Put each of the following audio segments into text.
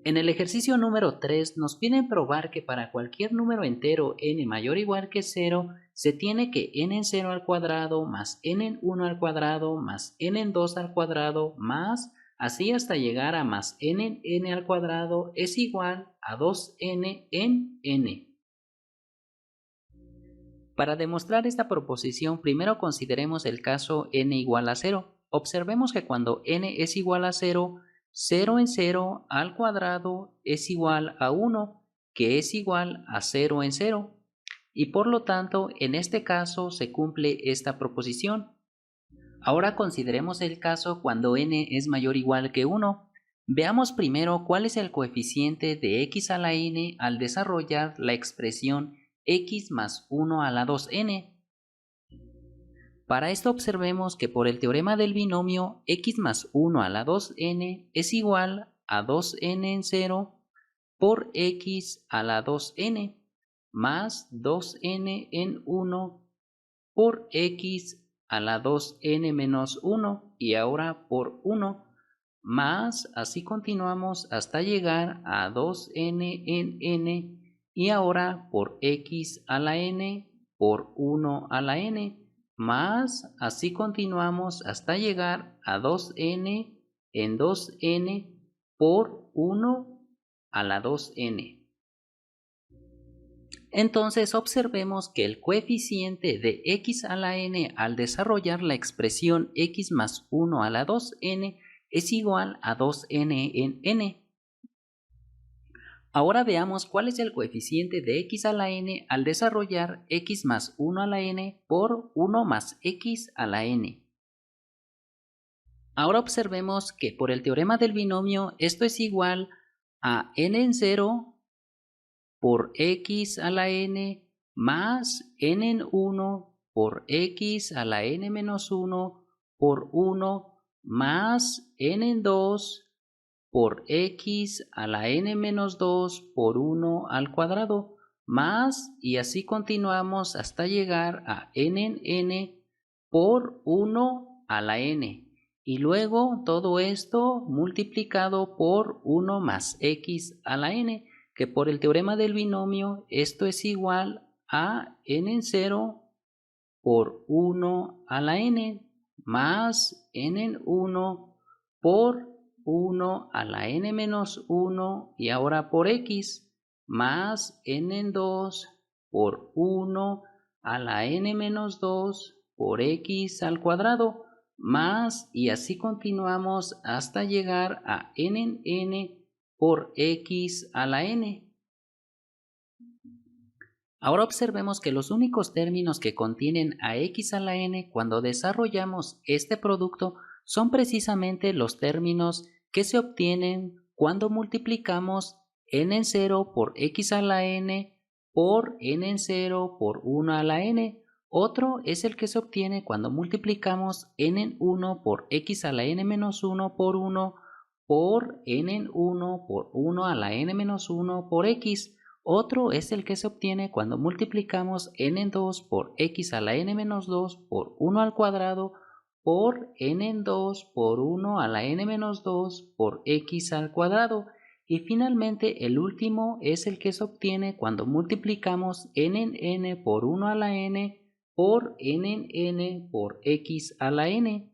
En el ejercicio número 3 nos piden probar que para cualquier número entero n mayor o igual que 0, se tiene que n en 0 al cuadrado más n en 1 al cuadrado más n en 2 al cuadrado más así hasta llegar a más n en n al cuadrado es igual a 2n en n. Para demostrar esta proposición, primero consideremos el caso n igual a 0. Observemos que cuando n es igual a 0, 0 en 0 al cuadrado es igual a 1, que es igual a 0 en 0. Y por lo tanto, en este caso se cumple esta proposición. Ahora consideremos el caso cuando n es mayor o igual que 1. Veamos primero cuál es el coeficiente de x a la n al desarrollar la expresión x más 1 a la 2n. Para esto observemos que por el teorema del binomio x más 1 a la 2n es igual a 2n en 0 por x a la 2n más 2n en 1 por x a la 2n menos 1 y ahora por 1 más así continuamos hasta llegar a 2n en n y ahora por x a la n por 1 a la n más así continuamos hasta llegar a 2n en 2n por 1 a la 2n. Entonces observemos que el coeficiente de x a la n al desarrollar la expresión x más 1 a la 2n es igual a 2n en n. Ahora veamos cuál es el coeficiente de x a la n al desarrollar x más 1 a la n por 1 más x a la n. Ahora observemos que por el teorema del binomio esto es igual a n en 0 por x a la n más n en 1 por x a la n menos 1 por 1 más n en 2 por x a la n menos 2 por 1 al cuadrado más y así continuamos hasta llegar a n en n por 1 a la n y luego todo esto multiplicado por 1 más x a la n, que por el teorema del binomio esto es igual a n en 0 por 1 a la n más n en 1 por 1 a la n menos 1 y ahora por x más n en 2 por 1 a la n menos 2 por x al cuadrado más y así continuamos hasta llegar a n en n por x a la n. Ahora observemos que los únicos términos que contienen a x a la n cuando desarrollamos este producto son precisamente los términos que se obtienen cuando multiplicamos n en 0 por x a la n por n en 0 por 1 a la n. Otro es el que se obtiene cuando multiplicamos n en 1 por x a la n menos 1 por 1 por n en 1 por 1 a la n menos 1 por x. Otro es el que se obtiene cuando multiplicamos n en 2 por x a la n menos 2 por 1 al cuadrado por n en 2 por 1 a la n menos 2 por x al cuadrado. Y finalmente el último es el que se obtiene cuando multiplicamos n en n por 1 a la n por n en n por x a la n.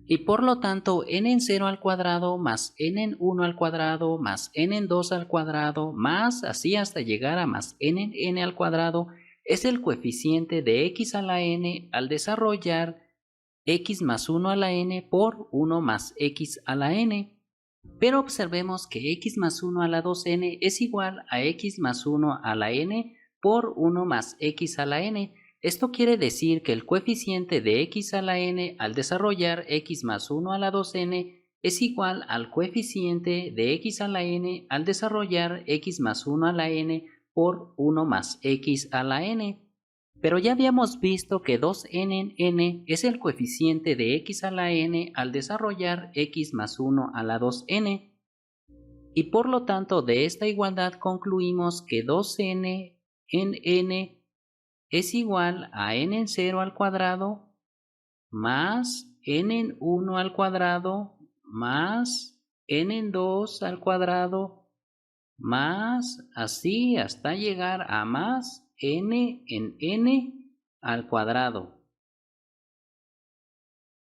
Y por lo tanto n en 0 al cuadrado más n en 1 al cuadrado más n en 2 al cuadrado más así hasta llegar a más n en n al cuadrado es el coeficiente de x a la n al desarrollar x más 1 a la n por 1 más x a la n. Pero observemos que x más 1 a la 2n es igual a x más 1 a la n por 1 más x a la n. Esto quiere decir que el coeficiente de x a la n al desarrollar x más 1 a la 2n es igual al coeficiente de x a la n al desarrollar x más 1 a la n por 1 más x a la n. Pero ya habíamos visto que 2n en n es el coeficiente de x a la n al desarrollar x más 1 a la 2n. Y por lo tanto de esta igualdad concluimos que 2n en n es igual a n en 0 al cuadrado más n en 1 al cuadrado más n en 2 al cuadrado más así hasta llegar a más n en n al cuadrado.